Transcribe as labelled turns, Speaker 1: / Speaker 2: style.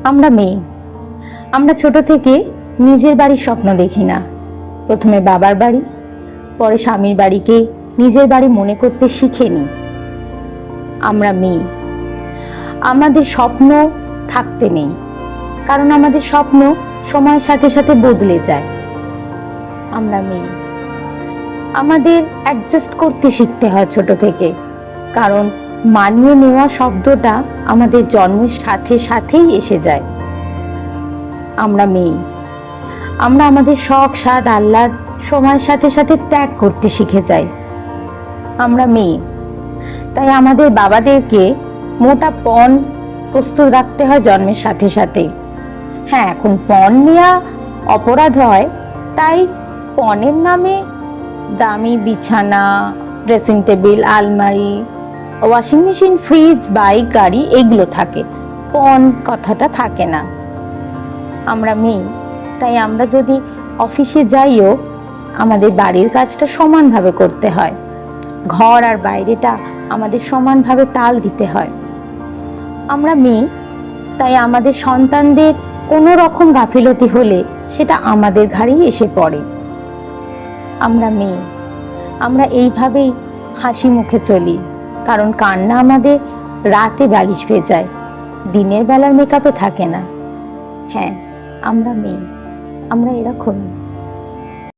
Speaker 1: আমরা মেয়ে, আমরা ছোট থেকে নিজের বাড়ির স্বপ্ন দেখি না। প্রথমে বাবার বাড়ি, পরে স্বামীর বাড়িকে নিজের বাড়ি মনে করতে শিখেনি। আমরা মেয়ে, আমাদের স্বপ্ন থাকতে নেই, কারণ আমাদের স্বপ্ন সময়ের সাথে সাথে বদলে যায়। আমরা মেয়ে, আমাদের অ্যাডজাস্ট করতে শিখতে হয় ছোট থেকে, কারণ মানিয়ে নেওয়া শব্দটা আমাদের জন্মের সাথে সাথেই এসে যায়। আমরা মেয়ে, আমরা আমাদের শখ স্বাদ আহ্লাদ সময়ের সাথে সাথে ত্যাগ করতে শিখে যাই। আমরা মেয়ে, তাই আমাদের বাবাদেরকে মোটা পণ প্রস্তুত রাখতে হয় জন্মের সাথে সাথে। হ্যাঁ, এখন পণ নেওয়া অপরাধ হয়, তাই পণের নামে দামি বিছানা, ড্রেসিং টেবিল, আলমারি, ওয়াশিং মেশিন, ফ্রিজ, বাইক, গাড়ি এগুলো থাকে, পণ কথাটা থাকে না। আমরা মেয়ে, তাই আমরা যদি অফিসে যাইও আমাদের বাড়ির কাজটা সমানভাবে করতে হয়, ঘর আর বাইরেটা আমাদের সমানভাবে তাল দিতে হয়। আমরা মেয়ে, তাই আমাদের সন্তানদের কোনো রকম গাফিলতি হলে সেটা আমাদের ঘাড়েই এসে পড়ে। আমরা মেয়ে, আমরা এইভাবেই হাসি মুখে চলি, কারণ কান্না আমাদের রাতে বালিশ ভেজায়, দিনের বেলার মেকআপে থাকে না। হ্যাঁ, আমরা মেয়ে, আমরা এরকমই।